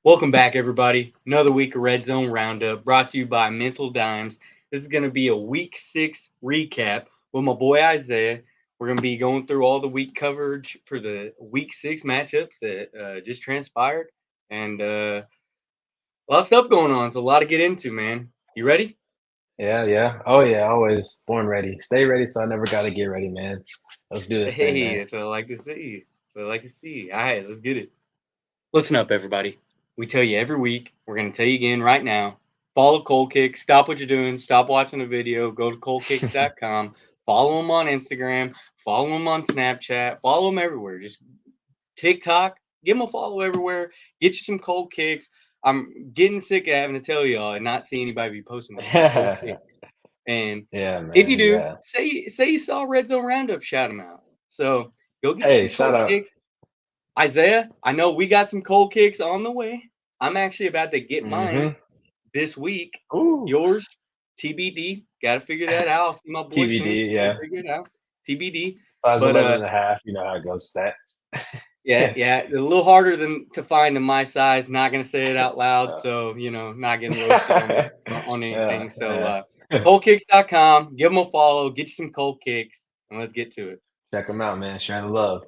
Welcome back, everybody. Another week of RedZone RoundUp brought to you by Mental Dimes. This is going to be a week 6 recap with my boy Isaiah. We're going to be going through all the week coverage for the week 6 matchups that just transpired. And a lot of stuff going on, so a lot to get into, man. You ready? Yeah. Oh yeah, always born ready. Stay ready so I never gotta get ready, man. Let's do this thing, Hey, man. that's what I like to see. That's what I like to see. All right, let's get it. Listen up, everybody. We tell you every week. We're going to tell you again right now. Follow Cold Kicks. Stop what you're doing. Stop watching the video. Go to coldkicks.com. Follow them on Instagram. Follow them on Snapchat. Follow them everywhere. Just TikTok. Give them a follow everywhere. Get you some Cold Kicks. I'm getting sick of having to tell y'all and not see anybody be posting nothing but Cold Kicks. And Yeah, if you man. do, Yeah. say you saw Red Zone Roundup, shout them out. So go get you Hey, some shout Cold out. Kicks. Isaiah, I know we got some cold kicks on the way. I'm actually about to get mine Mm-hmm. this week. Ooh. Yours, TBD. Got to figure that out. I'll see my boy soon. TBD, So we'll yeah. figure it out. TBD. Size But 11 and a half. You know how it goes with yeah, that. yeah, a little harder than to find in my size. Not gonna say it out loud, uh, so not getting roasted on yeah, anything. So yeah. coldkicks.com. Give them a follow. Get you some cold kicks, and let's get to it. Check them out, man. Share the love.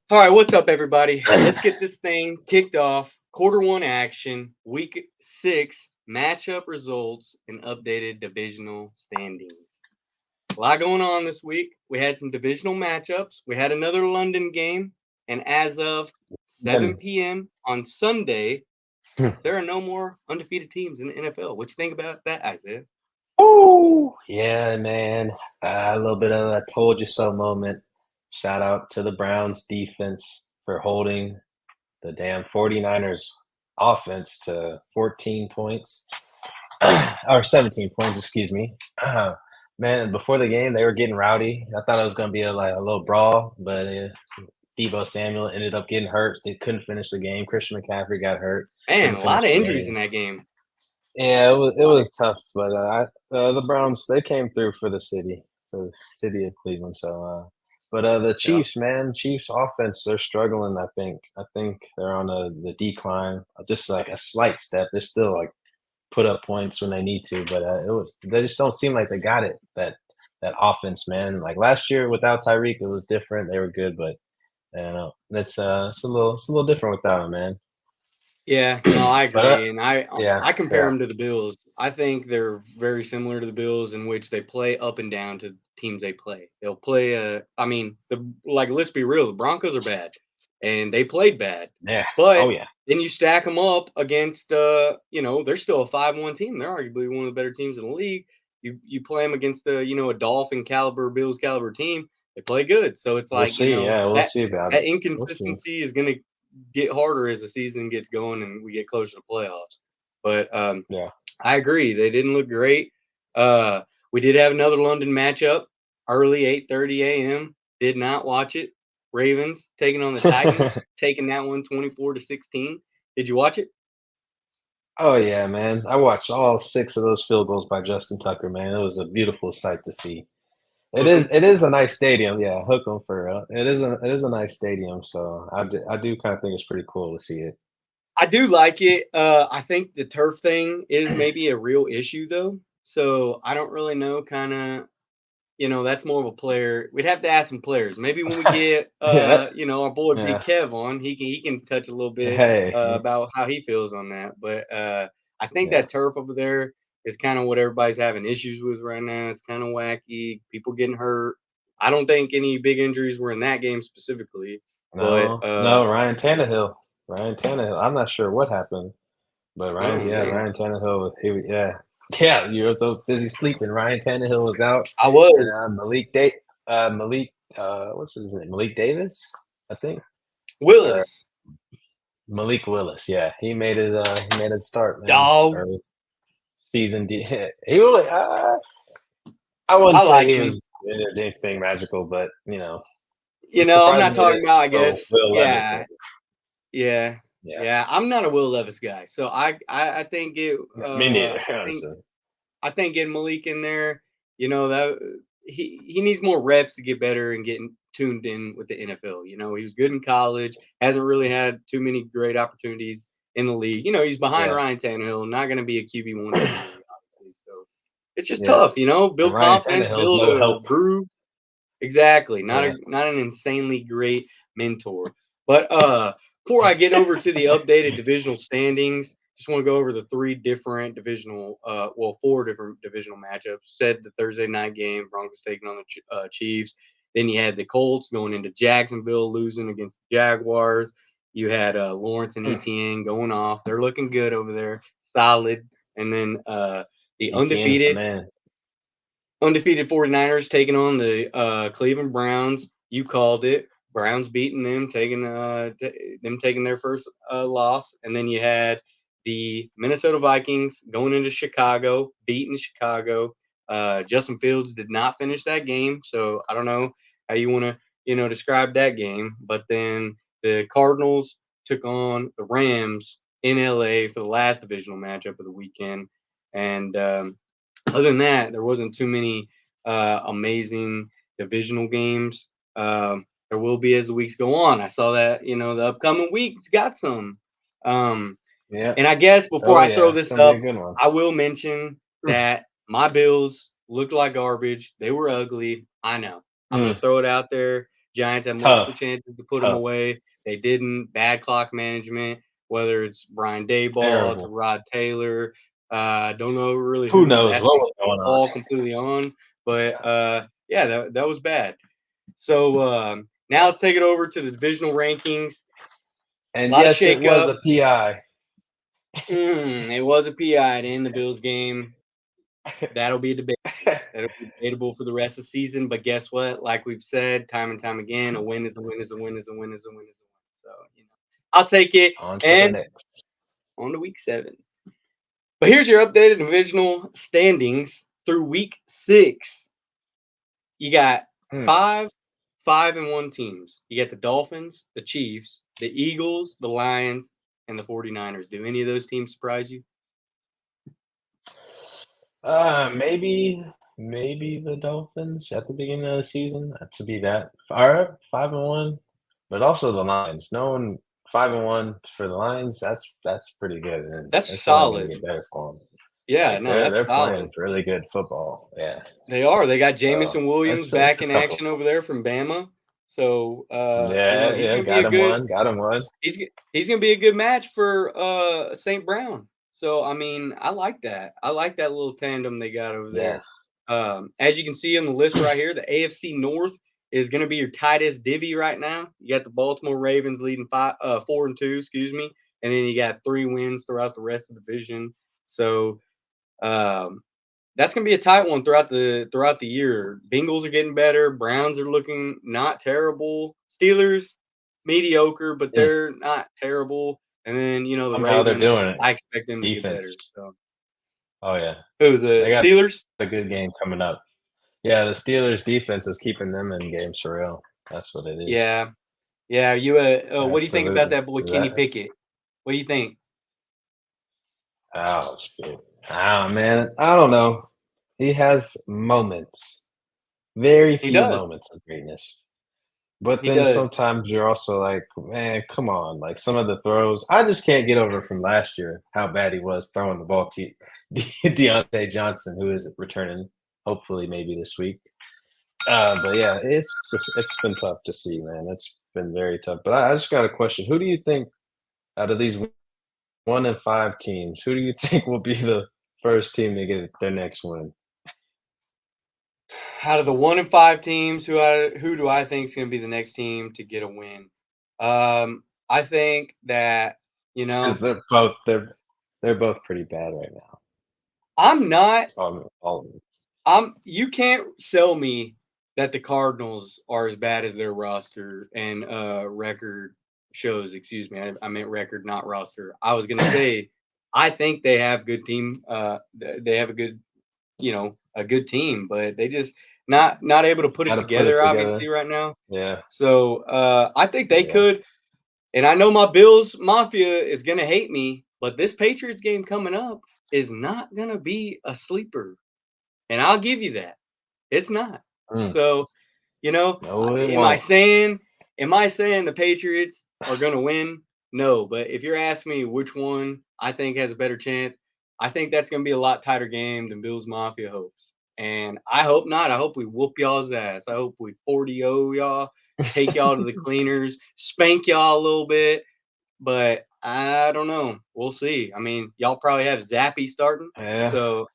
All right, what's up, everybody? Let's get this thing kicked off. Quarter 1 action, week 6 matchup results, and updated divisional standings. A lot going on this week. We had some divisional matchups. We had another London game, and as of 7 p.m. on Sunday, there are no more undefeated teams in the NFL. What you think about that, Isaiah? Ooh, yeah, man. A little bit of a told you so moment. Shout out to the Browns defense for holding the damn 49ers offense to 14 points or 17 points, excuse me. Man, before the game, they were getting rowdy. I thought it was going to be a little brawl, but Debo Samuel ended up getting hurt. They couldn't finish the game. Christian McCaffrey got hurt, Man, couldn't a finish lot of the injuries in game. that game. Yeah, A it lot of was tough, but the Browns they came through for the city of Cleveland. So, but the yeah. Chiefs, man, Chiefs offense, they're struggling. I think they're on the decline. Just like a slight step. They're still like put up points when they need to, but they just don't seem like they got it that offense, man. Like last year without Tyreek, it was different. They were good, but I don't know. It's a little different without him, man. Yeah, no, I But agree, and I yeah, I compare yeah, them to the Bills. I think they're very similar to the Bills in which they play up and down to teams they play. They'll play. I mean, let's be real, the Broncos are bad, and they played bad, yeah. Oh but yeah. then you stack them up against, they're still a 5-1 team. They're arguably one of the better teams in the league. You play them against a Dolphin caliber, Bills caliber team. They play good, so it's We'll like see. Yeah, we'll that see about that it. We'll see. inconsistency is going to get harder as the season gets going and we get closer to playoffs. But Yeah. I agree, they didn't look great. We did have another London matchup early 8:30 a.m. Did not watch it. Ravens taking on the Titans, taking that one 24-16. Did you watch it? Oh yeah, man. I watched all six of those field goals by Justin Tucker, man. It was a beautiful sight to see. It Hook is 'em? it is a nice stadium. Yeah, hook 'em for real. It is a nice stadium, so I do kind of think it's pretty cool to see it. I do like it. I think the turf thing is maybe a real issue though. So I don't really know that's more of a player. We'd have to ask some players. Maybe when we get Yeah, our boy Big yeah. Kev on, he can touch a little bit Hey, about how he feels on that. But I think yeah. that turf over there is kind of what everybody's having issues with right now. It's kind of wacky. People getting hurt. I don't think any big injuries were in that game specifically, but No, no, Ryan Tannehill. Ryan Tannehill. I'm not sure what happened, but oh man, Ryan Tannehill. Yeah, yeah. You were so busy sleeping. Ryan Tannehill was out, I and was Malik. What's his name? Malik Davis, I think, or Willis Malik Willis. Yeah, he made his start, man. dog. Early season. He really. I wouldn't I say like he him. was anything magical, but I'm not surprisingly talking didn't about. I go guess Will Levis. yeah. Yeah, Yeah, yeah. I'm not a Will Levis guy, so I think it. me neither. I think Honestly. I think getting Malik in there, that he needs more reps to get better and getting tuned in with the NFL. You know, he was good in college, hasn't really had too many great opportunities in the league. You know, he's behind Yeah. Ryan Tannehill, not going to be a QB1 immediately, obviously. So it's just Yeah. tough, you know, And build Ryan confidence, Tannehill's build no a help. groove. Exactly. Not Yeah. not an insanely great mentor. But before I get over to the updated divisional standings, just want to go over the four different divisional matchups. Said the Thursday night game, Broncos taking on the Chiefs. Then you had the Colts going into Jacksonville, losing against the Jaguars. You had Lawrence and Etienne going off. They're looking good over there, solid. And then the Etienne's the man. undefeated 49ers taking on the Cleveland Browns. You called it. Browns beating them, taking their first loss. And then you had the Minnesota Vikings going into Chicago, beating Chicago. Justin Fields did not finish that game, so I don't know how you want to describe that game. But then the Cardinals took on the Rams in LA for the last divisional matchup of the weekend. And other than that, there wasn't too many amazing divisional games. There will be as the weeks go on. I saw that the upcoming weeks got some. Yeah. And I guess before Oh I throw yeah, it's this gonna be a up, good one. I will mention that my Bills looked like garbage. They were ugly. I know. I'm gonna throw it out there. Giants had multiple Tough. chances to put them away. They didn't. Bad clock management. Whether it's Brian Daboll to Terrible. Rod Taylor, don't know really Who who knows that's what going was going to on? fall completely on. But Yeah. yeah, that was bad. So now let's take it over to the divisional rankings. A And lot of yes, it was shakeup. a PI. It was a PI to end the Bills game. That'll be debatable. That'll be debatable for the rest of the season. But guess what? Like we've said time and time again, a win is a win is a win is a win is a win is a win. So I'll take it. On to the And next. on to week 7. But here's your updated divisional standings through week 6. You got 5-1 teams. You got the Dolphins, the Chiefs, the Eagles, the Lions, and the 49ers. Do any of those teams surprise you? Maybe the Dolphins at the beginning of the season to be that. All right, 5-1, but also the Lions. Knowing 5-1 for the Lions, that's pretty good, and That's it's only going to solid. get better for them. Yeah, Like no, that's they're solid. playing really good football. Yeah, They are. They got so Jamison Williams it's back a in couple. action over there from Bama. So Yeah, he's yeah, gonna be a got him good one, got him one. he's gonna be a good match for St. Brown. So I mean, I like that. I like that little tandem they got over Yeah, there. As you can see on the list right here, the AFC North is gonna be your tightest divvy right now. You got the Baltimore Ravens leading 4-2, excuse me, and then you got 3 wins throughout the rest of the division. So um, that's gonna be a tight one throughout the year. Bengals are getting better. Browns are looking not terrible. Steelers mediocre, but mm. they're not terrible. And then the Somehow they're Ravens, doing it. I expect them to get better. Defense. So Oh yeah, who they the got Steelers? a good game coming up. Yeah, the Steelers defense is keeping them in games for real. That's what it is. Yeah, yeah. What do you think about Absolutely. that boy Kenny That Pickett? What do you think? oh shit. Oh man. I don't know. He has moments. Very He few does. moments of greatness. But He then does. sometimes you're also like, man, come on. Like some of the throws, I just can't get over from last year how bad he was throwing the ball to Deontay Johnson, who is returning hopefully maybe this week. But yeah, it's been tough to see, man. It's been very tough. But I just got a question. Who do you think out of these 1 and 5 teams, who do you think will be the first team to get their next win? Out of the 1-5 teams, who do I think is going to be the next team to get a win? I think that Because they're both pretty bad right now. I'm not. All of them. You can't sell me that the Cardinals are as bad as their roster and record shows. Excuse me, I meant record, not roster. I was gonna say I think they have good team. They have a good, a good team, but they just not able to put it Got to put it together. together. Obviously, right now. Yeah, So I think they yeah. could. And I know my Bills Mafia is gonna hate me, but this Patriots game coming up is not gonna be a sleeper. And I'll give you that. It's not. Mm. So, You know, No, it am I won't. saying the Patriots are going to win? No, but if you're asking me which one I think has a better chance, I think that's going to be a lot tighter game than Bills Mafia hopes. And I hope not. I hope we whoop y'all's ass. I hope we 40-0 y'all, take y'all to the cleaners, spank y'all a little bit. But I don't know. We'll see. I mean, y'all probably have Zappy starting. Yeah. So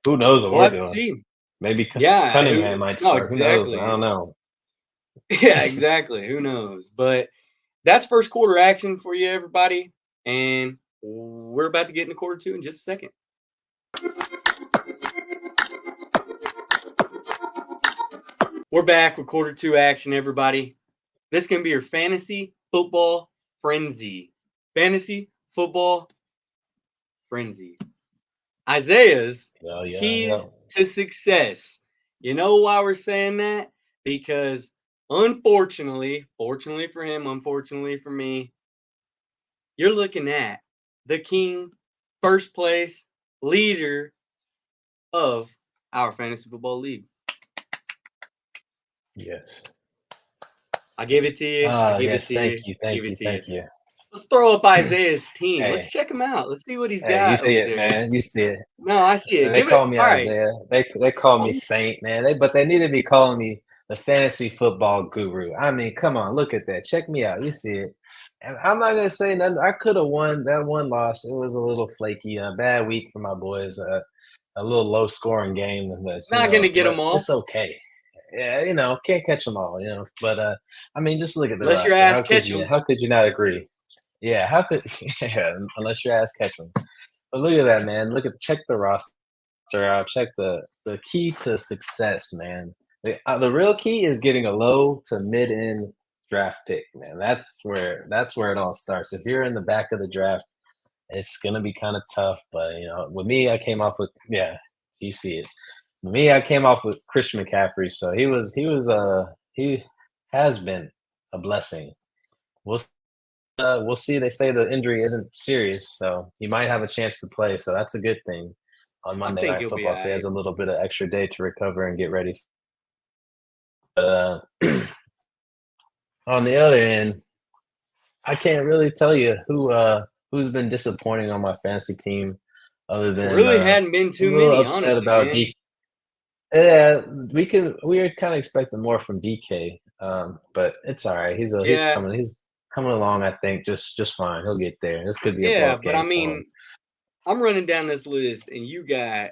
Who knows what we'll we're have to doing? see. Maybe Yeah. Cunningham might No, start. Who knows? I exactly. don't know. Yeah, exactly. Who knows? But that's first quarter action for you, everybody. And we're about to get into quarter 2 in just a second. We're back with quarter 2 action, everybody. This can be your fantasy football frenzy. Fantasy football frenzy. Isaiah's Yeah. keys to success. You know why we're saying that? Because unfortunately, fortunately for him, unfortunately for me, you're looking at the king, first place leader of our fantasy football league. Yes. I give it to you. I give it Yes. to you. Thank Give it you, to you. thank you. Let's throw up Isaiah's team. Let's Hey, check him out. Let's see what he's hey, you got see over it, there. man. You see it. No, I see it. They Give it. call me All right. Isaiah. They call me Oh, Saint, man. But they need to be calling me the fantasy football guru. I mean, come on, look at that. Check me out. You see it. And I'm not gonna say nothing. I could have won that one loss. It was a little flaky, a bad week for my boys. A little low scoring game, but not going to get him but all. it's okay. Yeah, can't catch them all, But I mean, just look at the Unless your roster. ass catch him. How could you not agree? Yeah, how could yeah, unless your ass catch them. But look at that, man. Check the roster out. Check the key to success, man. The real key is getting a low to mid end draft pick, man. That's where it all starts. If you're in the back of the draft, it's gonna be kind of tough. But with me, I came off with you see it. With me, I came off with Christian McCaffrey, so he has been a blessing. We'll we'll see. They say the injury isn't serious, so he might have a chance to play. So that's a good thing on I Monday think Night he'll be Football. all So he right. has a little bit of extra day to recover and get ready. But on the other end, I can't really tell you who's been disappointing on my fantasy team, other than Really hadn't been I'm too a little many, upset honestly, about man. D. Yeah, we are kind of expecting more from DK, but it's all right. Yeah, He's coming along. I think just fine. He'll get there. This could be a blow yeah, up but I game for him. mean, I'm running down this list, and you got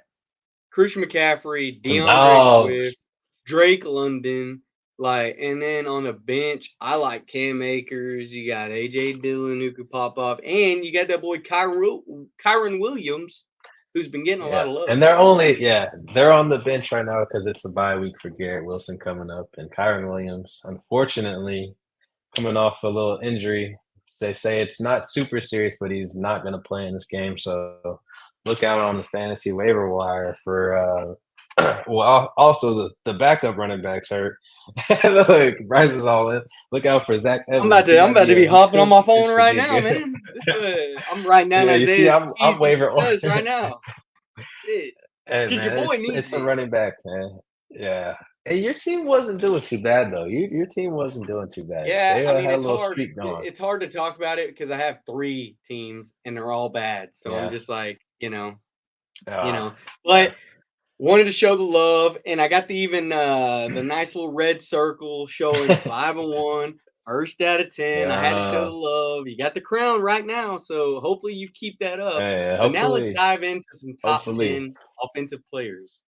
Christian McCaffrey, Some DeAndre Swift, dogs. Drake London, and then on the bench, I like Cam Akers. You got AJ Dillon who could pop off, and you got that boy Kyron Williams, who's been getting a lot Yeah, of love. and they're on the bench right now because it's a bye week for Garrett Wilson coming up, and Kyron Williams, unfortunately, coming off a little injury. They say it's not super serious, but he's not going to play in this game. So look out on the fantasy waiver wire for. Also the backup running backs hurt. Look, Bryce is all in. Look out for Zach Evans. I'm about to be He hopping on could my phone potentially right be now, good. man. I'm writing down Yeah, you see, Isaiah's I'm keys to waiver. success right now. Hey Because your man, boy needs it's a it. running back, man. Yeah. Hey, your team wasn't doing too bad though. Your team wasn't doing too bad. Yeah, They I mean had a it's little hard. streak going. It's hard to talk about it because I have 3 teams and they're all bad. So I'm Yeah. just like, you Yeah. know. But wanted to show the love, and I got the nice little red circle showing 5-1, first out of 10. I had to show Yeah. the love. You got the crown right now, so hopefully you keep that up. Hey, But now let's dive into some top hopefully. 10 offensive players.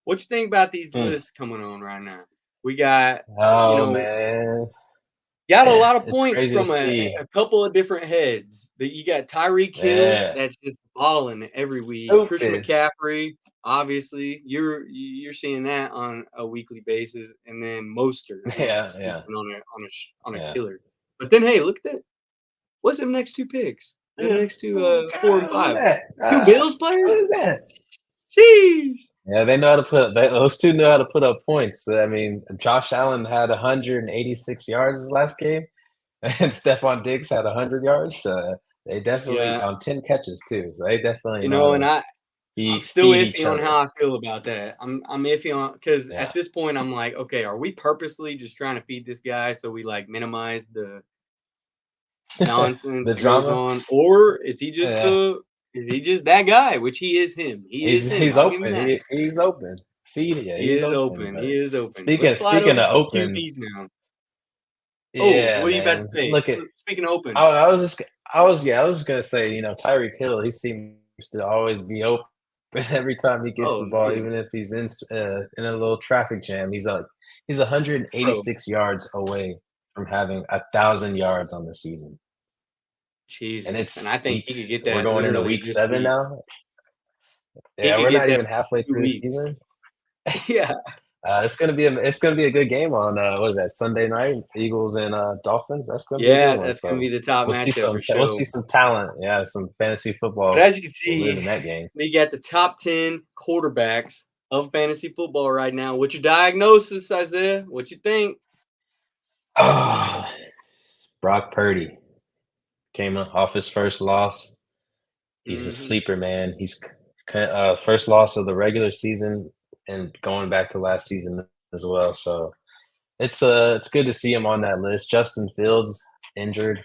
What you think about these Hmm. lists coming on right now? We got, you Oh know, man. got a lot of It's points crazy to from see. a couple of different heads. That you got Tyreek Hill, Yeah. that's just balling every week. Christian Stupid. McCaffrey, obviously, you're seeing that on a weekly basis, and then Mostert, who's Yeah, just yeah, been on a yeah. killer. But then, hey, look at that. What's them next 2 picks? Them Yeah. next two, Oh 4 and God, who's 5. that? 2 Bills What players. is that? Sheesh. Yeah, they know how to those two know how to put up points. I mean, Josh Allen had 186 yards his last game, and Stephon Diggs had 100 yards. They definitely Yeah, on 10 catches too. So they definitely and know I'm still feed each iffy on other. how I feel about that. I'm iffy on because Yeah. at this point I'm like, okay, are we purposely just trying to feed this guy so we like minimize the nonsense The that goes drama. on, or Yeah. is he just that guy? Which he is him. He is him. He's I'll give him open. that. He's open. Feed it. Yeah, He he's is open. open. But He is open. speaking Let's slide over speaking to of the open, QBs now. Oh, yeah, what are you about to man. say? Look at Speaking of open, I was just I was just gonna say, Tyreek Hill, he seems to always be open every time he gets oh the ball, dude, even if he's in a little traffic jam. He's bro, 186 yards away from having 1,000 yards on the season, and Jesus, and it's I think he could weeks. get We're that going into literally week this 7 week. now. He Yeah, could we're get not that even halfway in through the 2 weeks. season. Yeah. It's gonna be a good game on what is that, Sunday night? Eagles and Dolphins. That's gonna be a good Yeah, one. that's gonna be So the top matchup for we'll sure. see some talent. Yeah, some fantasy But football as you can will live see, in that game. we got the top 10 quarterbacks of fantasy football right now. What's your diagnosis, Isaiah? What you think? Ah, Brock Purdy came off his first loss. He's a Hmm. sleeper, man. He's first loss of the regular season and going back to last season as well. So it's good to see him on that list. Justin Fields injured.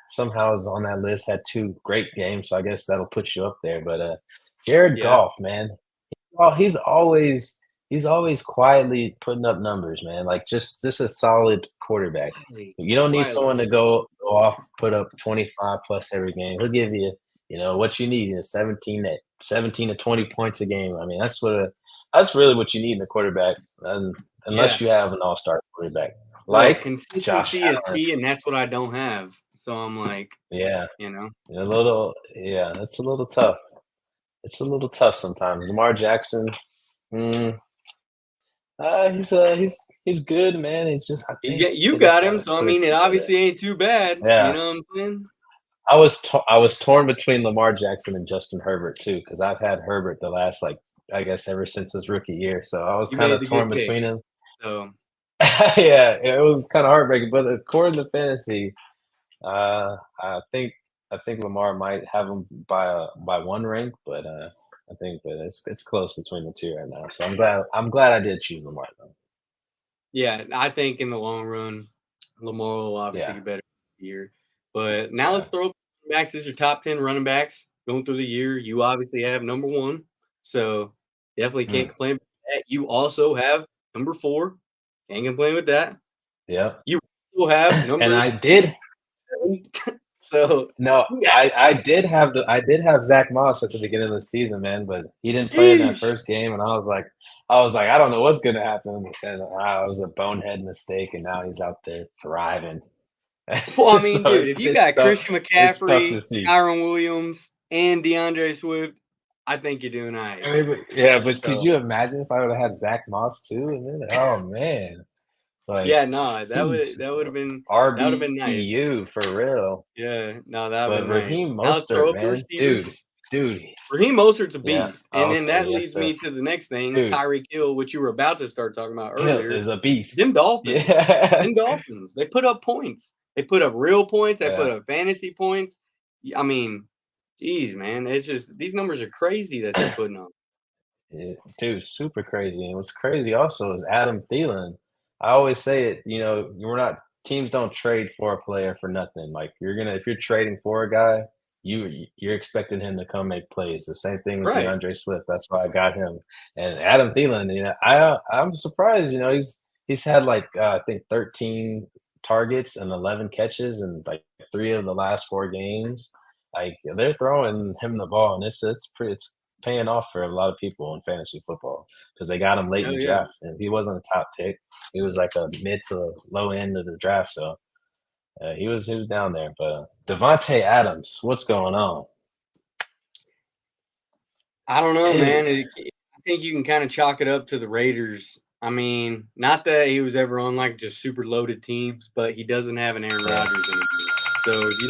Somehow is on that list. Had 2 great games, so I guess that'll put you up there. But Jared Yeah. Goff, man, he's always quietly putting up numbers, man. Like just a solid quarterback. Quietly. You don't need Quietly. someone to go off, put up 25 plus every game. He'll give you, what you need, 17 to 20 points a game. I mean, that's really what you need in a quarterback, Yeah. unless you have an all-star quarterback Bro, like Josh consistency is Allen. key, and that's what I don't have. So I'm like, Yeah, you know, it's a little tough. It's a little tough sometimes. Lamar Jackson, mm, he's good, man. He's just I think you they just got him. gotta So I put it mean, it together. obviously ain't too bad. You Yeah, know what I'm saying? I was torn between Lamar Jackson and Justin Herbert too, because I've had Herbert the last I guess ever since his rookie year. So I was You kind made of the torn good pick. between him. So Yeah, it was kind of heartbreaking. But according to fantasy, uh, I think I think Lamar might have him by 1 rank, but I think that it's close between the two right now. So I'm glad I did choose Lamar though. yeah, I think in the long run, Lamar will obviously Yeah, get better year. But now yeah. let's throw up backs. This is your top 10 running backs going through the year. You obviously have number one. So definitely can't Mm, complain about that. You also have number four. Can't complain with that. yep. You also have And number I did seven. So no, yeah, I did have Zach Moss at the beginning of the season, man, but he didn't play in that sheesh. first game, and I was like, I don't know what's gonna happen, and it was a bonehead mistake, and now he's out there thriving. Well, I mean, So dude, if you it's got tough. Christian It's tough to McCaffrey, see. Kyron Williams, and DeAndre Swift, I think you're doing all I right. mean, yeah, but could So you imagine if I would have had Zach Moss too? And then, oh man, like, yeah, no, sheesh, that would have been nice. RBU for real. Yeah, no, that would have But been nice. Raheem Now let's throw Mostert, up the man, dude, receivers. dude, Raheem Mostert's a yeah. beast. And Oh, then okay, that yes, leads sir. me to the next thing, Dude, Tyreek Hill, which you were about to start talking about Hill earlier. is a beast. Them Dolphins. Yeah. Them Dolphins. They put up points. They put up real points. They put Yeah. up fantasy points. I mean, geez, man. It's just these numbers are crazy that they're putting up. Yeah, dude, super crazy. And what's crazy also is Adam Thielen. I always say it, we're not teams don't trade for a player for nothing. Like if you're trading for a guy, you're expecting him to come make plays. The same thing with Right. DeAndre Swift. That's why I got him. And Adam Thielen, I'm surprised, he's had I think 13 targets and 11 catches and like 3 of the last 4 games. Like they're throwing him the ball and it's paying off for a lot of people in fantasy football because they got him late in Oh the yeah. draft. And he wasn't a top pick. He was like a mid to low end of the draft. So he was down there. But Devontae Adams, what's going on? I don't know, man. Dude. I think you can kind of chalk it up to the Raiders. I mean, not that he was ever on like just super loaded teams, but he doesn't have an Aaron Yeah. Rodgers anymore. So if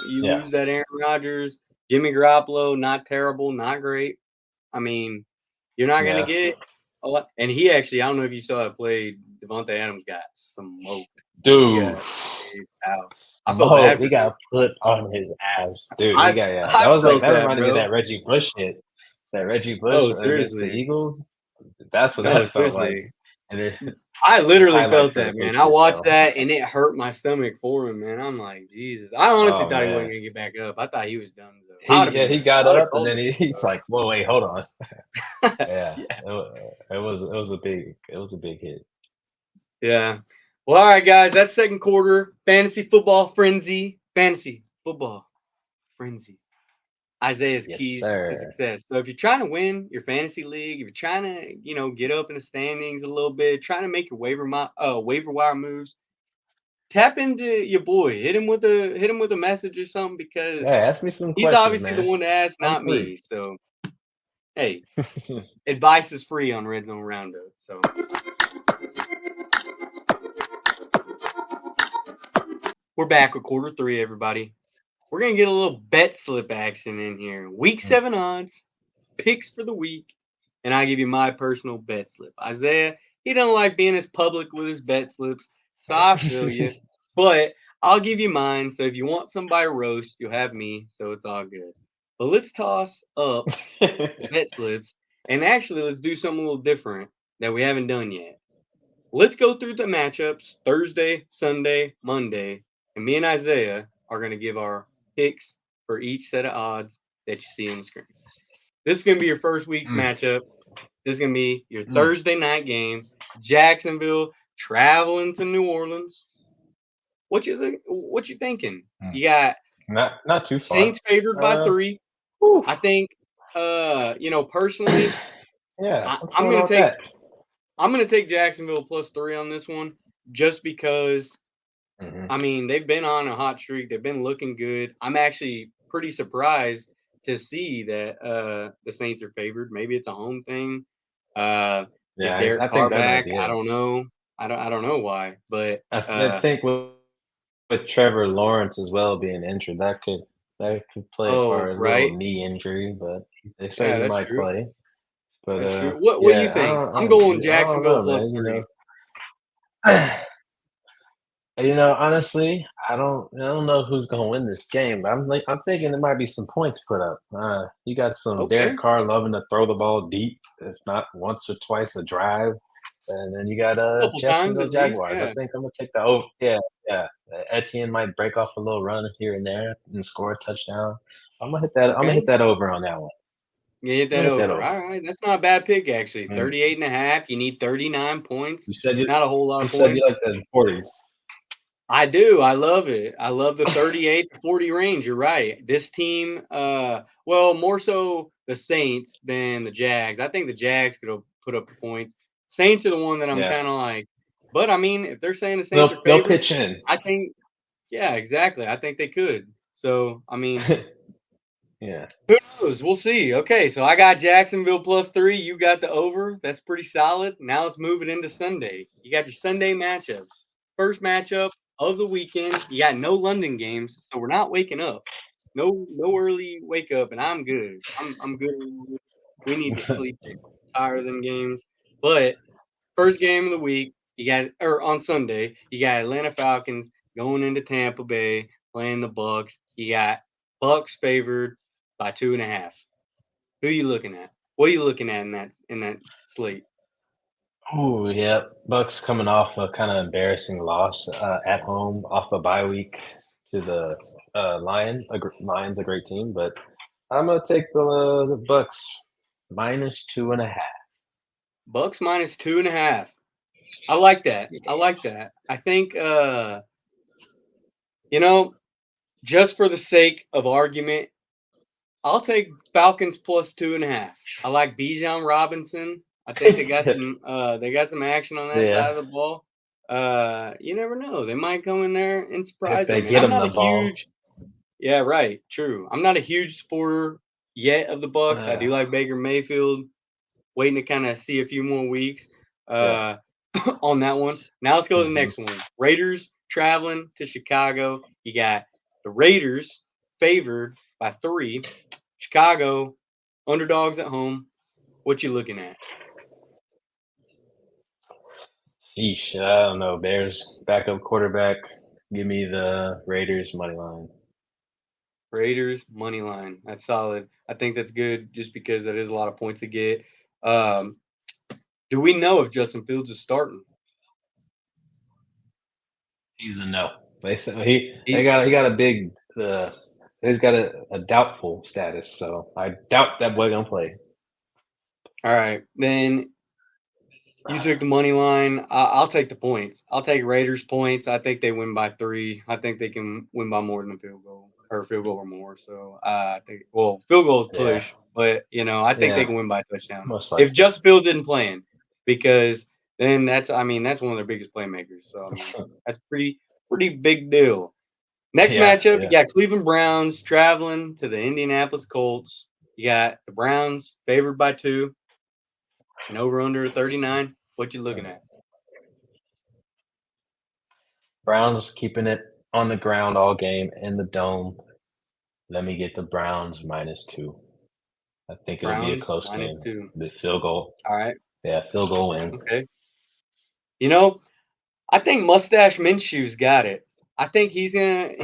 you Yeah. lose that Aaron Rodgers, Jimmy Garoppolo, not terrible, not great. I mean, you're not gonna Yeah. get a lot. And he actually, I don't know if you saw it played. Devontae Adams got smoked. He Dude. got laid out. I felt bad Mo, for he him. got put on his ass. Dude, I yeah. I felt That that, reminded me of bro. that Reggie Bush hit. that Reggie Bush Oh, against the seriously. Eagles. That's what No, that felt like. seriously. And it, I the literally highlight felt for the that, man. I Patriots, watched though. that and it hurt my stomach for him, man. I'm like, Jesus. I honestly Oh thought he wasn't man, gonna get back up. I thought he was done though. I would he have yeah been he done. got I would have up and called then it. he's like, whoa, wait, hold on. Yeah, Yeah. it was a big hit. Yeah. Well, all right, guys. That's second quarter. Fantasy football frenzy. Fantasy football frenzy. Isaiah's Yes, keys to sir. success. So if you're trying to win your fantasy league, if you're trying to, get up in the standings a little bit, trying to make your waiver wire moves, tap into your boy. Hit him with a message or something because Yeah, ask me some he's questions, obviously the man. one to ask, I'm not free. me. So hey, advice is free on RedZone RoundUp. So we're back with quarter three, everybody. We're gonna get a little bet slip action in here. Week Mm. 7 odds, picks for the week, and I give you my personal bet slip. Isaiah, he doesn't like being as public with his bet slips, so I feel you. But I'll give you mine. So if you want somebody roast, you'll have me. So it's all good. But let's toss up the bet slips, and actually let's do something a little different that we haven't done yet. Let's go through the matchups Thursday, Sunday, Monday, and me and Isaiah are going to give our picks for each set of odds that you see on the screen. This is going to be your first week's Mm, matchup. This is going to be your mm, Thursday night game. Jacksonville traveling to New Orleans. What you think? What you thinking? mm. You got Not too far. Saints favored by 3. Whew. I think. Personally, Yeah, I, what's I'm going on gonna with take that? I'm gonna take Jacksonville plus 3 on this one, just because Hmm. I mean, they've been on a hot streak. They've been looking good. I'm actually pretty surprised to see that the Saints are favored. Maybe it's a home thing. Is Yeah, I Derek think Carr that might back? be I it. don't know. I don't know why, but I think with Trevor Lawrence as well being injured, that could play a oh, part. A little right. knee injury, but they say Yeah, he that's might true. play. But That's true. What do you yeah, think? I'm going I don't Jacksonville know, plus man. 3. Honestly, I don't know who's gonna win this game. I'm thinking there might be some points put up. You got some Derek Okay. Carr loving to throw the ball deep, if not once or twice a drive, and then you got Couple times Jacksonville at least. Jaguars. I Yeah. think I'm gonna take the over. Yeah, yeah. Etienne might break off a little run here and there and score a touchdown. I'm gonna hit that. I'm gonna hit Okay. that over on that one. You hit I'm that gonna hit that over. over. All right. That's not a bad pick, actually. Mm. 38.5. You need 39 points. You said you Not a whole lot you of said you points. like the 40s. I do. I love it. I love the 38 to 40 range. You're right. This team, well, more so the Saints than the Jags. I think the Jags could have put up the points. Saints are the one that I'm Yeah, kind of like, but I mean, if they're saying the Saints are they'll favored, pitch in. I think, yeah, exactly. I think they could. So, I mean, Yeah. who knows? We'll see. Okay, so I got Jacksonville plus 3. You got the over. That's pretty solid. Now let's move it into Sunday. You got your Sunday matchups. First matchup of the weekend. You got no London games, so we're not waking up. No early wake up, and I'm good. I'm good. We need to sleep. Tired of them games. But first game of the week, you got or on Sunday, you got Atlanta Falcons going into Tampa Bay playing the Bucks. You got Bucks favored by 2.5. Who you looking at? What are you looking at in that slate? Oh, yeah. Bucks coming off a kind of embarrassing loss at home off a bye week to the Lions. Lions a great team, but I'm gonna take the Bucks minus 2.5. Bucks minus 2.5. I like that. I Yeah. like that. I think you know, just for the sake of argument, I'll take Falcons plus 2.5. I like Bijan Robinson. I think they got some action on that side Yeah. of the ball. You never know. They might come in there and If surprise they them. And get I'm him not the a ball, huge yeah, right, true. I'm not a huge supporter yet of the Bucks. I uh, do like Baker Mayfield. Waiting to kind of see a few more weeks yeah. uh, on that one. Now let's go to the Hmm. next one. Raiders traveling to Chicago. You got the Raiders favored by 3. Chicago underdogs at home. What you looking at? Sheesh, I don't know. Bears backup quarterback. Give me the Raiders money line. Raiders money line. That's solid. I think that's good just because that is a lot of points to get. Um, do we know if Justin Fields is starting? He's a no. They said He, he got a big he's got a doubtful status, so I doubt that boy gonna play. all right. Then you took the money line. I'll take the points. I'll take Raiders points. I think they win by 3. I think they can win by more than a field goal or field goal or more. So I think field goal is Yeah, push, but I think they yeah, can win by a touchdown most if likely. Justin Fields isn't playing, because then that's one of their biggest playmakers. So that's pretty big deal. Next Yeah, matchup, you yeah. got Cleveland Browns traveling to the Indianapolis Colts. You got the Browns favored by 2 and over under 39. What you looking at? Browns keeping it on the ground all game in the dome. Let me get the Browns -2. I think it'll be a Browns close minus game. 2. The field goal. All right. Yeah, field goal win. Okay. You know, I think Mustache Minshew's got it. I think he's gonna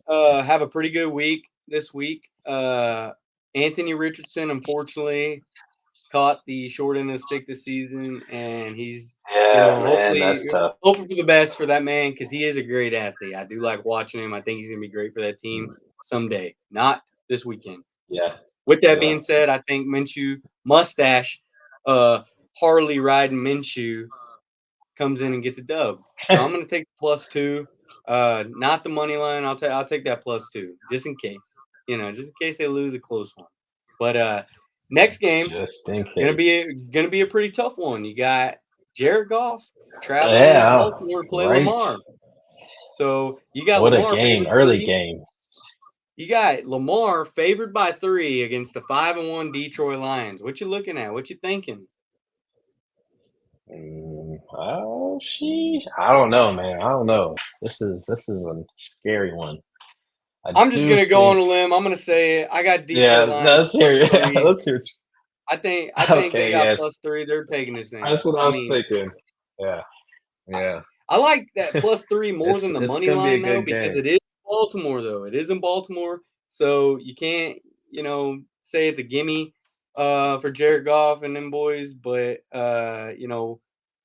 have a pretty good week this week. Anthony Richardson, unfortunately, caught the short end of the stick this season, and he's Yeah, man, hopefully that's tough. hoping for the best for that man because he is a great athlete. I do like watching him. I think he's gonna be great for that team someday, not this weekend. Yeah, With that yeah. being said, I think Minshew mustache, Harley riding Minshew comes in and gets a dub. So I'm gonna take +2. Not the money line. I'll take that +2 just in case. Just in case they lose a close one. But next game Just in gonna be case. gonna be a pretty tough one. You got Jared Goff traveling to Yeah, Baltimore to play right. Lamar. So you got What a Lamar game, favored early 3. game. You got Lamar favored by 3 against the 5-1 Detroit Lions. What you looking at? What you thinking? Oh, sheesh. I don't know, man. I don't know. This is a scary one. I I'm just do gonna go on a think. lim. I'm gonna say it. I got Detroit Yeah, Lions let's hear. Yeah, +3. let's hear. I think they Okay, got yes, +3. They're taking this thing. that's what I I was mean, thinking. Yeah, I, yeah. I like that +3 more than the It's money gonna be a line though, good because game. it is Baltimore though. It is in Baltimore, so you can't say it's a gimme for Jared Goff and them boys, but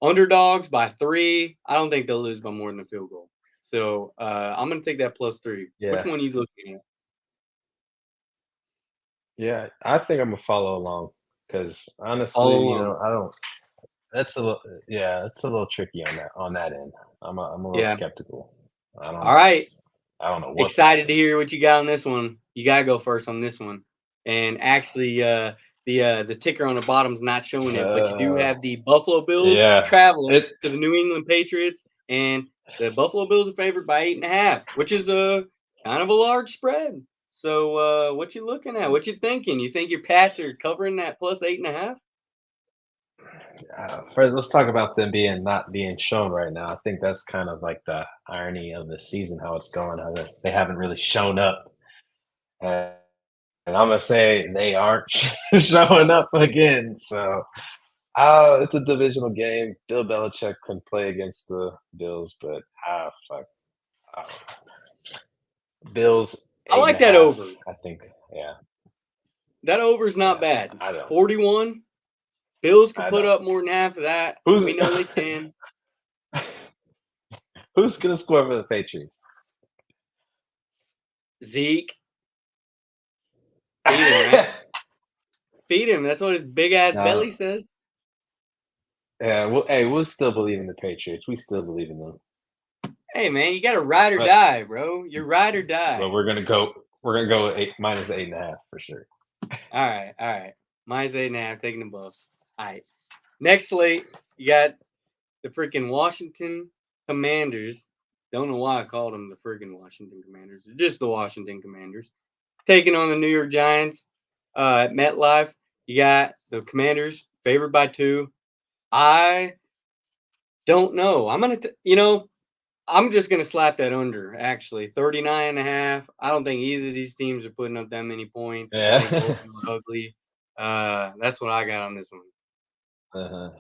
underdogs by 3. I don't think they'll lose by more than a field goal. So I'm gonna take that +3. Which Yeah, one are you looking at? yeah. I think I'm gonna follow along because Follow honestly, along. I don't. That's a little. Yeah, it's a little tricky on that end. I'm a little Yeah. skeptical. I All don't right. I don't know what's gonna Excited to happen. hear what you got on this one. You gotta go first on this one. And actually, the ticker on the bottom is not showing it, but you do Uh, have the Buffalo Bills yeah. traveling It. to the New England Patriots, and the Buffalo Bills are favored by 8.5, which is a kind of a large spread. So, what you looking at? What you thinking? You think your Pats are covering that plus 8.5? First, let's talk about them being not being shown right now. I think that's kind of like the irony of the season, how it's going. How they haven't really shown up, and, and I'm gonna say they aren't showing up again. So, it's a divisional game. Bill Belichick can play against the Bills, but fuck, uh, Bills I eight and like a that half. over. I think, yeah, That over is not yeah. bad. I don't, 41. Bills could I put don't. up more than half of that. Who's We know they can. who's gonna score for the Patriots? Zeke, feed him, right? Feed him. That's what his big ass No. belly says. Yeah, well, hey, we'll still believe in the Patriots. We still believe in them. Hey man, you got to ride or But die, bro. You're ride or but die. we're gonna go with minus 8.5 for sure. All right. Minus 8.5, taking the Buffs. All right. Next slate, you got the freaking Washington Commanders. Don't know why I called them the freaking Washington Commanders. They're just the Washington Commanders. Taking on the New York Giants at MetLife. You got the Commanders favored by 2. I don't know. I'm just gonna slap that under, actually. 39.5. I don't think either of these teams are putting up that many points. I Yeah. think both of them are ugly. That's what I got on this one. Uh-huh.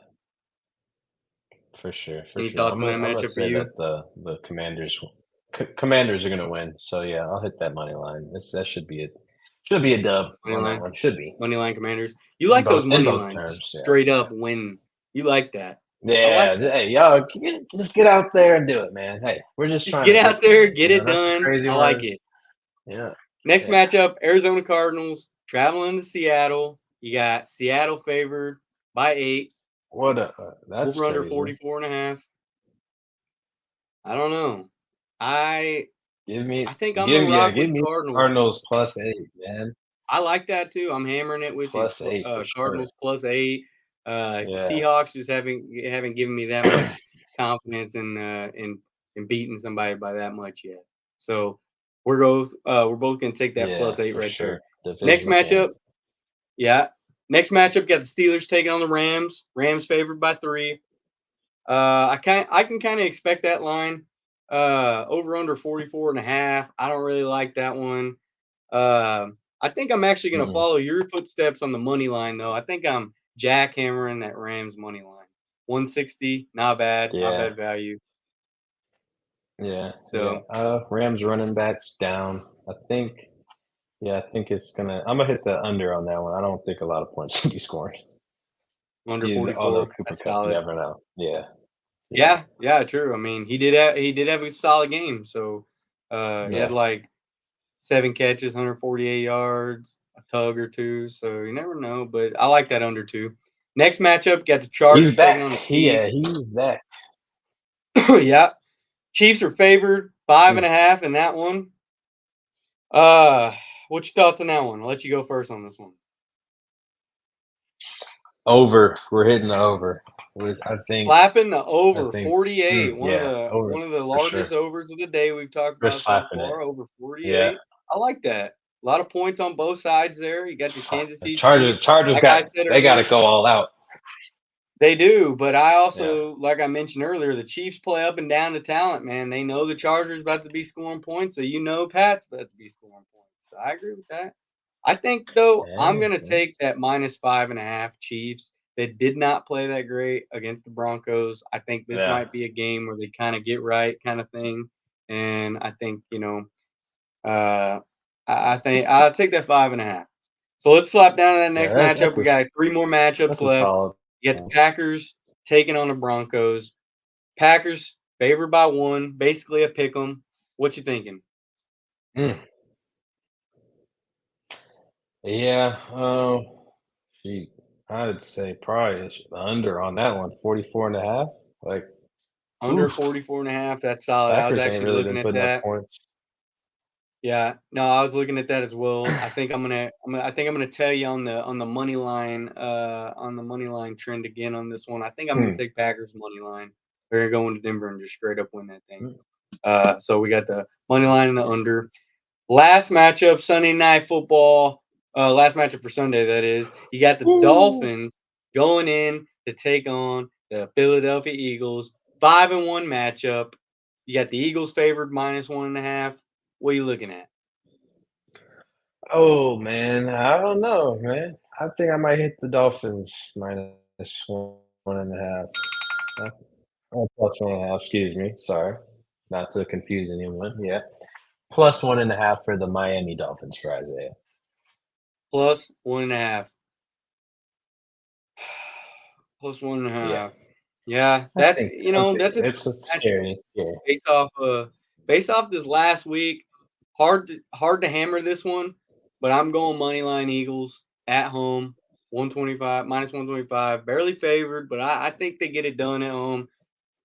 For sure, for Any sure. thoughts on that I'm gonna matchup for say you? that the Commanders are gonna win. So yeah, I'll hit that money line. That should be it. Should be a dub Money on that line, one. Should be money line Commanders. You like those in money both lines, terms. Yeah. straight up win. You like that. I Yeah. like that. Hey, y'all, just get out there and do it, man. Hey, we're just Just trying get to hit out there, points. get it Nothing done. crazy I like ones. it. Yeah. Next Yeah. matchup, Arizona Cardinals traveling to Seattle. You got Seattle favored by 8. That's Over under crazy. 44.5. I don't know. I Give me, I think I'm gonna rock with give the me Cardinals. Cardinals +8, man. I like that too. I'm hammering it with you. +8 for sure. Cardinals +8. Yeah. Seahawks just haven't given me that much confidence in beating somebody by that much yet. So we're both gonna take that Yeah, +8 for right there. sure. Next Divisional game. matchup, yeah. Next matchup got the Steelers taking on the Rams. Rams favored by 3. I can kind of expect that line. Over under 44.5. I don't really like that one. I think I'm actually going to Mm-mm. follow your footsteps on the money line, though. I think I'm jackhammering that Rams money line. 160, not bad, not Yeah. bad value. Yeah. Yeah. So Rams running backs down. I think. Yeah, I think it's gonna. I'm gonna hit the under on that one. I don't think a lot of points will be scored. under Although 44, Cooper that's Cup, you solid. never know. Yeah. Yeah. Yeah, true. I mean, he did have a solid game. So he had Yeah. like 7 catches, 148 yards, a tug or two. So you never know. But I like that under 2. Next matchup, got the He's Chargers taking back. on the Yeah, Chiefs. he's back. Yeah, Chiefs are favored Mm. 5.5 in that one. Uh, what's your thoughts on that one? I'll let you go first on this one. Over. We're hitting the over. I think. Slapping the I over think. 48. Yeah. Over One of the for sure. largest overs of the day we've talked We're about so slapping it. far. Over Yeah. 48. I like that. A lot of points on both sides there. You got your Kansas The City Chargers. Chiefs. Chargers Like I got. said They got to earlier, go all out. they do, but I Yeah. also, like I mentioned earlier, the Chiefs play up and down the talent, man. They know the Chargers about to be scoring points, so you know Pat's about to be scoring points. So I agree with that. I think though I'm Yeah. gonna Yeah. take that -5.5 Chiefs. They did not play that great against the Broncos. I think this Yeah. might be a game where they kind of get right, kind of thing. And I think uh, I think I'll take that 5.5. So let's slap down to that Yeah. next matchup. That's We got 3 more matchups that's a left. solid You got the one. Packers taking on the Broncos. Packers favored by 1, basically a pick 'em. What you thinking? Mm. Yeah. Gee, I'd say probably the under on that one, 44.5. Like, Under oof. 44.5. That's solid. I was Packers ain't actually really looking been at putting up that. points. Yeah, no, I was looking at that as well. I think I'm gonna tell you on the money line trend again on this one. I think I'm gonna Hmm. take Packers money line. They're gonna go into Denver and just straight up win that thing. Mm. So we got the money line and the under. Last matchup, Sunday night football. Last matchup for Sunday, that is. You got the Woo. Dolphins going in to take on the Philadelphia Eagles. 5-1 matchup. You got the Eagles favored -1.5. What are you looking at? Oh man, I don't know, man. I think I might hit the Dolphins -1.5. +1.5. Excuse me. Sorry, not to confuse anyone. Yeah, +1.5 for the Miami Dolphins for Isaiah. +1.5. Plus one and a Yeah, half. Yeah, I think that's a it's tough a matchup scary. It's scary. based off this last week. Hard to hammer this one, but I'm going money line Eagles at home. 125 -125, barely favored, but I think they get it done at home.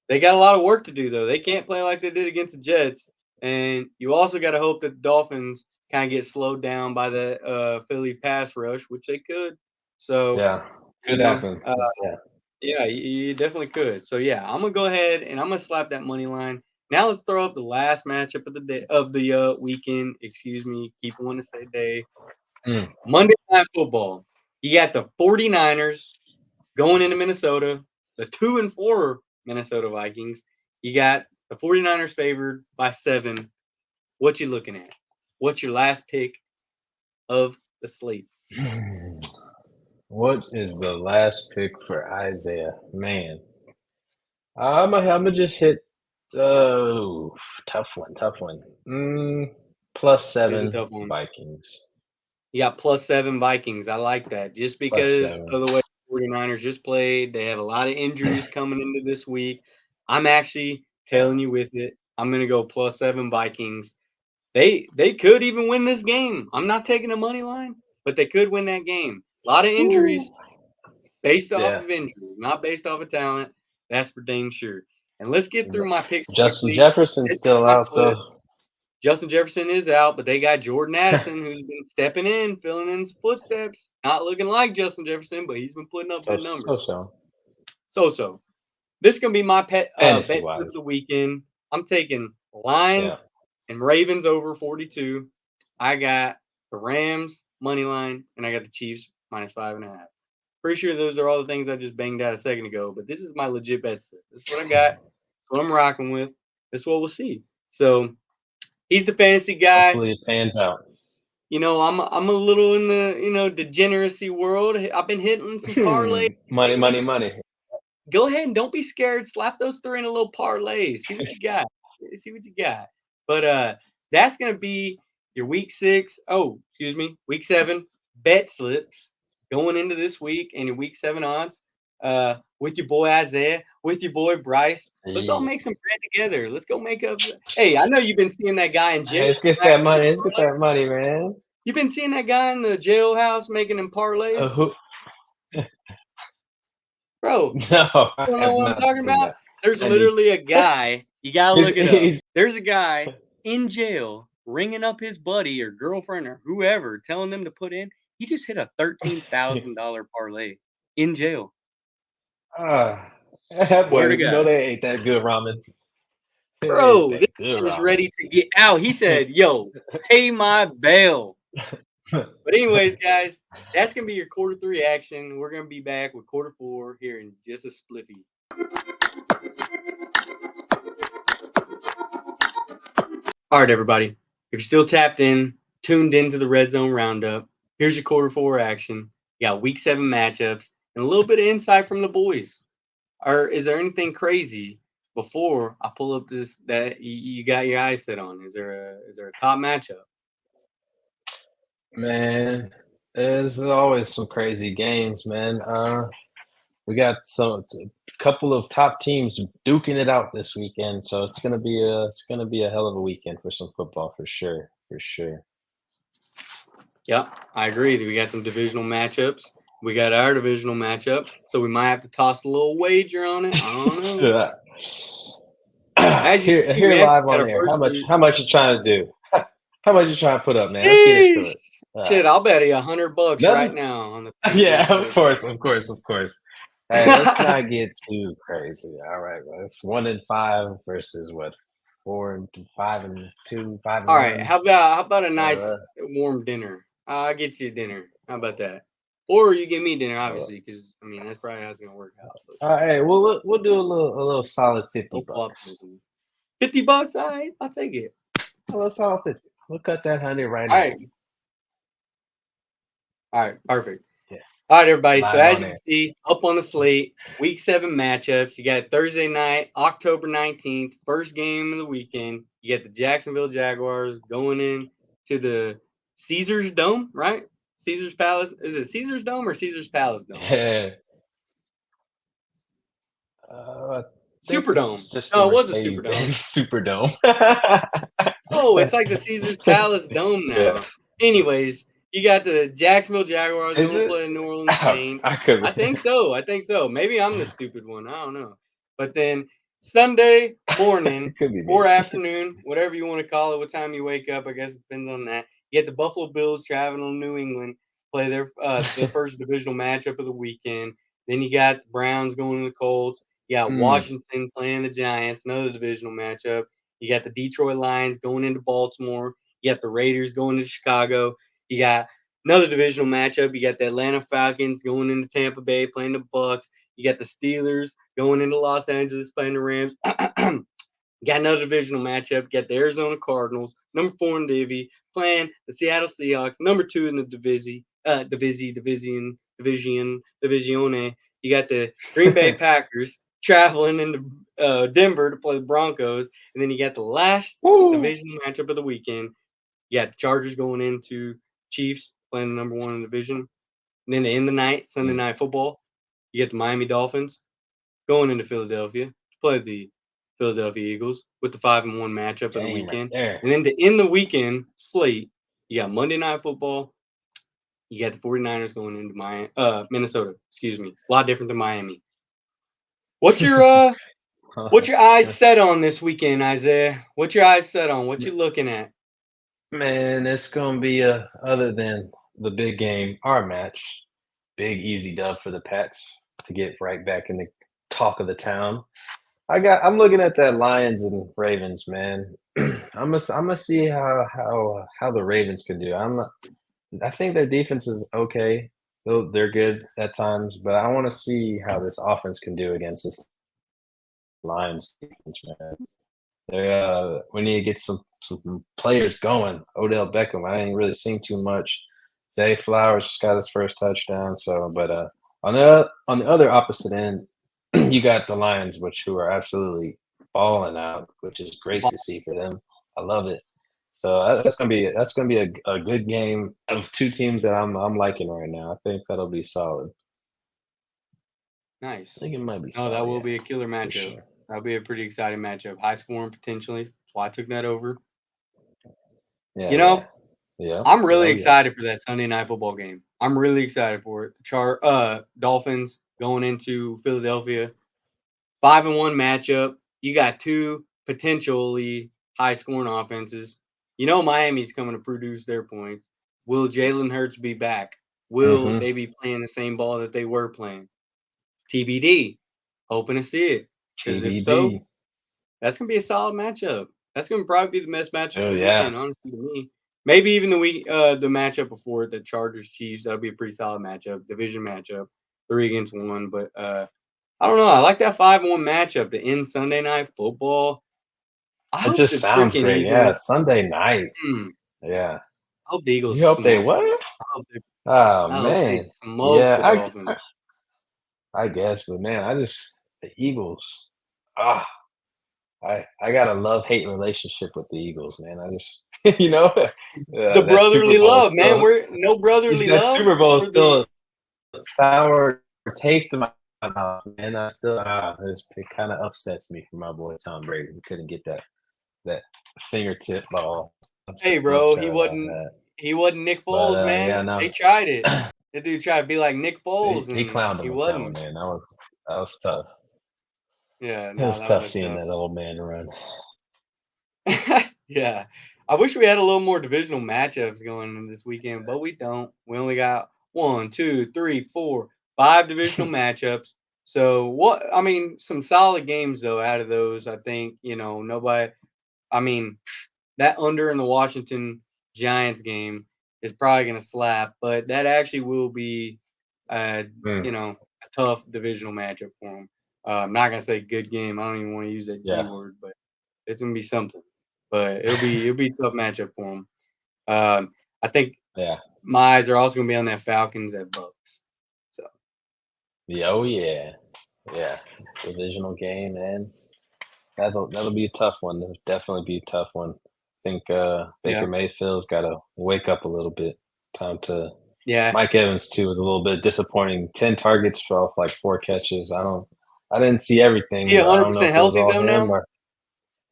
They got a lot of work to do though. They can't play like they did against the Jets, and you also got to hope that the Dolphins kind of get slowed down by the Philly pass rush, which they could. So Yeah, you could know, happen. Yeah. yeah, you definitely could. So yeah, I'm gonna go ahead and I'm gonna slap that money line. Now let's throw up the last matchup of the day of the weekend. Excuse me, keep wanting to say day. Mm. Monday Night Football. You got the 49ers going into Minnesota, the 2-4 Minnesota Vikings. You got the 49ers favored by 7. What you looking at? What's your last pick of the slate? What is the last pick for Isaiah? Man, I'm gonna just hit. Oh, tough one. It's a +7 tough one. Vikings. You got +7 Vikings. I like that. Just because +7. of the way the 49ers just played. They have a lot of injuries coming into this week. I'm actually Yeah. tailing you with it. I'm going to go +7 Vikings. They could even win this game. I'm not taking a money line, but they could win that game. A lot of injuries based off Yeah. of injury, not based off of talent. That's for dang sure. And let's get through my picks Justin quickly. Jefferson's Sit down still my out slip. though. Justin Jefferson is out, but they got Jordan Addison, who's been stepping in, filling in his footsteps. Not looking like Justin Jefferson, but he's been putting up good numbers. So. This is going to be my bet slip Fantasy-wise. of the weekend. I'm taking Yeah. Lions and Ravens over 42. I got the Rams money line, and I got the Chiefs -5.5. Pretty sure those are all the things I just banged out a second ago, but this is my legit bet slip. This is what I got. That's what I'm rocking with. That's what we'll see. So he's the fantasy guy. Hopefully it pans out. You know, I'm a little in the degeneracy world. I've been hitting some parlays. Money. Go ahead and don't be scared. Slap those three in a little parlay. See what you got. See what you got. But that's gonna be your week 6. Oh, excuse me, week 7 bet slips going into this week and your week 7 odds. With your boy Isaiah, with your boy Bryce. Let's all Yeah. make some bread together. Let's go make up. Hey, I know you've been seeing that guy in jail. Let's get that money. Let's get that money, man. You've been seeing that guy in the jailhouse making them parlays, Who? bro. No, I You don't know have what I'm not talking seen about? that. There's I need. literally a guy. You gotta look it up. He's There's a guy in jail ringing up his buddy or girlfriend or whoever, telling them to put in. He just hit a $13,000 parlay in jail. That boy, Swear to God, they ain't that good ramen. They ain't bro, this that good man is ramen. ready to get out. He said, "Yo, pay my bail." But anyways, guys, that's gonna be your quarter 3 action. We're gonna be back with quarter 4 here in just a spliffy. All right, everybody. If you're still tapped in, tuned into the RedZone RoundUp, here's your quarter 4 action. You got week 7 matchups and a little bit of insight from the boys. Is there anything crazy before I pull up this that you got your eyes set on? Is there a top matchup? Man, there's always some crazy games, man. We got a couple of top teams duking it out this weekend, so it's gonna be a hell of a weekend for some football for sure. Yep, I agree. We got some divisional matchups. We got our divisional matchup, so we might have to toss a little wager on it. I don't know. As you see, Here we actually live got on our air. first. How much you trying to do? How much you trying to put up, man? Let's get into it. Shit, I'll bet you $100 right Nothing. now on the. Yeah, of course. Hey, let's not get too crazy. All right, well, it's 1-5 versus what? 4-5-2, 5-1. All right, how about a nice warm dinner? I'll get you dinner. How about that? Or you get me dinner, obviously, because I mean that's probably how it's gonna work out. Hey, we'll do a little solid $50. $50, all right, I'll take it. A little solid 50. We'll cut that 100 right All now. right. All right, perfect. Yeah. All right, everybody. Live so as on you air. can see, up on the slate, week 7 matchups. You got Thursday night, October 19th, first game of the weekend. You got the Jacksonville Jaguars going in to the Caesars Dome, right? Caesars Palace. Is it Caesars Dome or Caesars Palace Dome? Yeah. Superdome. Just No, it was a Superdome. Superdome. Oh, it's like the Caesars Palace Dome now. Yeah. Anyways, you got the Jacksonville Jaguars Is going to it? play the New Orleans Saints. I think so. Maybe I'm the stupid one. I don't know. But then Sunday morning Could be or me. afternoon, whatever you want to call it, what time you wake up, I guess it depends on that. You get the Buffalo Bills traveling to New England, play their the first divisional matchup of the weekend. Then you got the Browns going to the Colts. You got Washington playing the Giants, another divisional matchup. You got the Detroit Lions going into Baltimore. You got the Raiders going to Chicago. You got another divisional matchup. You got the Atlanta Falcons going into Tampa Bay playing the Bucks. You got the Steelers going into Los Angeles playing the Rams. You got another divisional matchup. You got the Arizona Cardinals, number 4 in Divvy, playing the Seattle Seahawks, number 2 in the Divisione. You got the Green Bay Packers traveling into Denver to play the Broncos, and then you got the last Woo! divisional matchup of the weekend. You got the Chargers going into Chiefs playing the number one in the division. And then to end the night, Sunday Night Football, you get the Miami Dolphins going into Philadelphia to play the Philadelphia Eagles with the 5-1 matchup of the Game right weekend. there. And then to end the weekend slate, you got Monday Night Football. You got the 49ers going into Minnesota. Excuse me. A lot different than Miami. What's your eyes set on this weekend, Isaiah? What's your eyes set on? What you looking at? Man, it's gonna be other than the big game, our match. Big easy dub for the Pats to get right back in the talk of the town. I'm looking at that Lions and Ravens, man. I'm gonna see how the Ravens can do. I think their defense is okay. They're good at times, but I want to see how this offense can do against this Lions defense, man. We need to get some players going. Odell Beckham, I ain't really seen too much. Zay Flowers just got his first touchdown. So, but on the other opposite end, you got the Lions, who are absolutely balling out, which is great to see for them. I love it. So that's gonna be a good game of two teams that I'm liking right now. I think that'll be solid. Nice. I think it might be Oh, that solid. will Yeah, be a killer for matchup. sure. That'll be a pretty exciting matchup. High scoring potentially. That's why I took that over. Yeah, You know, yeah. I'm really Oh yeah. excited for that Sunday night football game. I'm really excited for it. Dolphins going into Philadelphia. 5-1 matchup. You got two potentially high scoring offenses. You know Miami's coming to produce their points. Will Jalen Hurts be back? Will Mm-hmm. they be playing the same ball that they were playing? TBD. Hoping to see it. Because if so, TBD. that's gonna be a solid matchup. That's gonna probably be the best matchup of Oh the yeah. weekend, honestly, to me. Maybe even the matchup before it, the Chargers Chiefs. That'll be a pretty solid matchup, division matchup, 3-1. But I don't know. I like that 5-1 matchup to end Sunday night football. I It hope just the sounds freaking great. Yeah, Eagles. Sunday night. Hmm, Yeah. I hope the Eagles You hope they smoke. what? I hope they, Oh I hope they man. smoke Yeah, the Dolphins. I guess, but man, the Eagles. Ah, I got a love-hate relationship with the Eagles, man. I just The that Super brotherly Bowl is love, man. still We're no brotherly that love Super Bowl is for the. still a sour taste in my mouth, man. It kind of upsets me for my boy Tom Brady. We couldn't get that fingertip ball. I'm Hey, still bro, upset about that. he wasn't Nick But Foles, yeah, man. no, They tried it. That dude tried to be like Nick Foles, he and clowned he him with that one, wasn't. man. That was tough. Yeah, It no, was that tough was seeing tough. that old man run. Yeah, I wish we had a little more divisional matchups going in this weekend, but we don't. We only got 5 divisional matchups. So what? I mean, some solid games though out of those. I think nobody. I mean, that under in the Washington Giants game is probably going to slap, but that actually will be, uh, Mm, a tough divisional matchup for them. I'm not going to say good game. I don't even want to use that G yeah, word, but it's going to be something. But it'll be a tough matchup for them. I think yeah, my eyes are also going to be on that Falcons at Bucks. So yeah. Oh yeah, yeah. Divisional game, man. That'll be a tough one. That'll definitely be a tough one. I think yeah, Baker Mayfield's got to wake up a little bit. Time to yeah. Mike Evans too was a little bit disappointing. 10 targets for off like 4 catches. I didn't see Is everything, he but I don't know 100% if it was healthy all though him now? or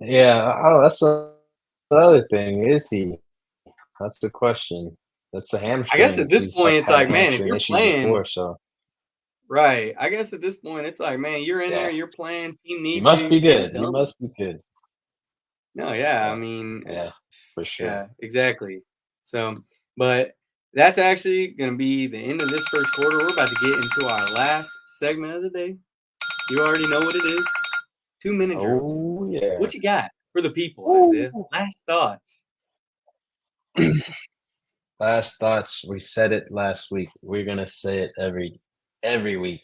yeah. Oh, that's the other thing. Is he? That's the question. That's a I guess at hamstring. this He's point it's had like, man, if hamstring you're issues playing. before, so Right. I guess at this point, it's like, man, you're in there, yeah. you're playing, team You needs must you, be stay good. You healthy. must be good. No, yeah, I Yeah, mean, yeah, for sure. yeah, exactly. So, but that's actually going to be the end of this first quarter. We're about to get into our last segment of the day. You already know what it is. 2 minute drill. Oh yeah. What you got for the people, Isaiah? Woo. Last thoughts. Last thoughts. We said it last week. We're gonna say it every week.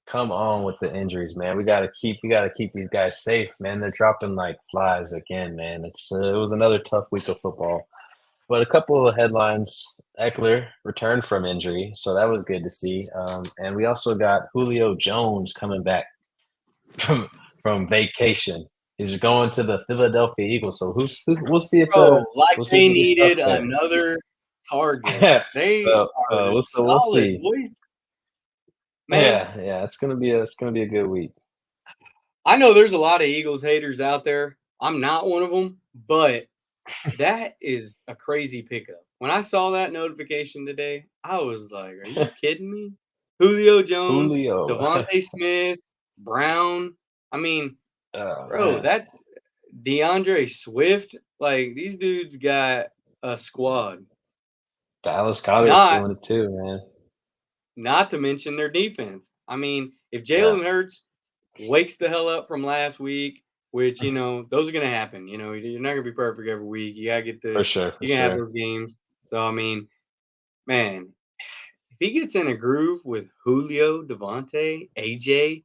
Come on with the injuries, man. We gotta keep these guys safe, man. They're dropping like flies again, man. It was another tough week of football. But a couple of headlines. Eckler returned from injury, so that was good to see. And we also got Julio Jones coming back. from vacation. He's going to the Philadelphia Eagles. So we'll see if Bro, like we'll see if they he gets up needed there. another target. They are We'll solid, see. boy. Man, Yeah. It's gonna be a good week. I know there's a lot of Eagles haters out there. I'm not one of them, but that is a crazy pickup. When I saw that notification today, I was like, "Are you kidding me?" Julio Jones, Julio. Devontae Smith, Brown. I mean, bro, Man. that's DeAndre Swift. Like these dudes got a squad. Dallas Goedert's Not doing it too, man. not to mention their defense. I mean, if Yeah. Jalen Hurts wakes the hell up from last week, which those are gonna happen. You're not gonna be perfect every week. You gotta get For sure. you can have those games. So I mean, man, if he gets in a groove with Julio, Devontae, AJ,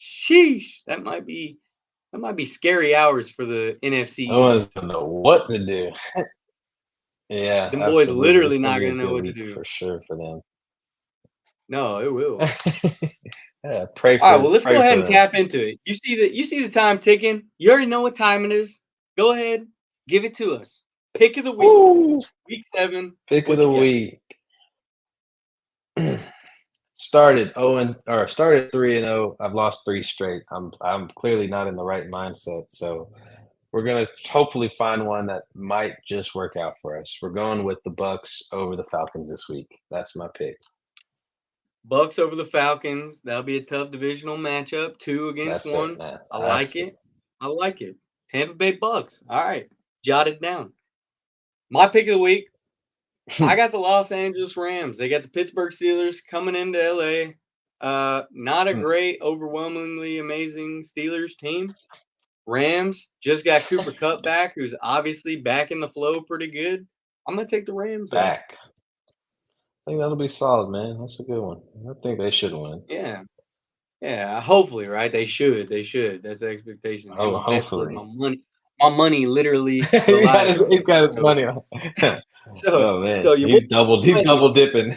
sheesh, that might be scary hours for the NFC No one's East. gonna know what to do. Yeah, Them boys absolutely. literally It's gonna not be a gonna know good what to week do. for sure for them. No, it will. Yeah, pray All right, well, let's go ahead and for them. tap into it. You see the time ticking. You already know what time it is. Go ahead, give it to us. Pick of the week, Woo! week 7. Pick of What the you got? week. Started 3-0. I've lost 3 straight. I'm clearly not in the right mindset. So we're gonna hopefully find one that might just work out for us. We're going with the Bucks over the Falcons this week. That's my pick. Bucks over the Falcons. That'll be a tough divisional matchup. 2 against That's it, 1. man. I like it. I like it. Tampa Bay Bucks. All right, jot it down. My pick of the week. I got the Los Angeles Rams. They got the Pittsburgh Steelers coming into LA. Not a great, overwhelmingly amazing Steelers team. Rams just got Cooper Kupp back, who's obviously back in the flow pretty good. I'm gonna take the Rams though. Back. I think that'll be solid, man. That's a good one. I think they should win. Yeah. Hopefully, right? They should. That's the expectation. Got Oh, my bet slip, hopefully. my money literally He's got relies his, on he's it. got his So, money on. so, Oh man, so your boy, he's double dipping.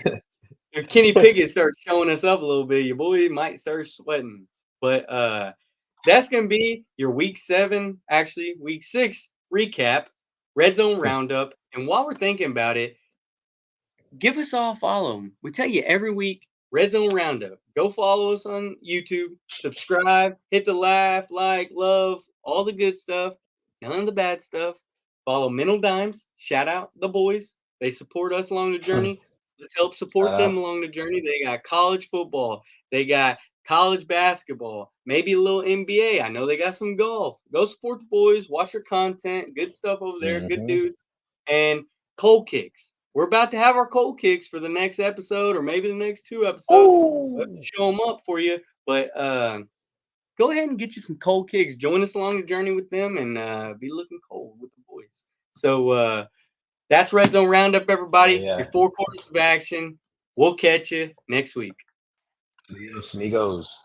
if Kenny Pickett starts showing us up a little bit, your boy might start sweating. But that's gonna be your week 7, actually week 6 recap, RedZone RoundUp. And while we're thinking about it, give us all a follow. We tell you every week, RedZone RoundUp. Go follow us on YouTube, subscribe, hit the laugh, like, love, all the good stuff, none of the bad stuff. Follow Mental Dimes. Shout out the boys. They support us along the journey. Let's help support them along the journey. They got college football. They got college basketball. Maybe a little NBA. I know they got some golf. Go support the boys. Watch their content. Good stuff over there. Good dudes. And cold kicks. We're about to have our cold kicks for the next episode or maybe the next 2 episodes. We'll have to show them up for you. But go ahead and get you some cold kicks. Join us along the journey with them and be looking cold with the boys. So that's RedZone RoundUp, everybody. Yeah. Your 4 quarters of action. We'll catch you next week. Adios, amigos.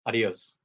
Adios.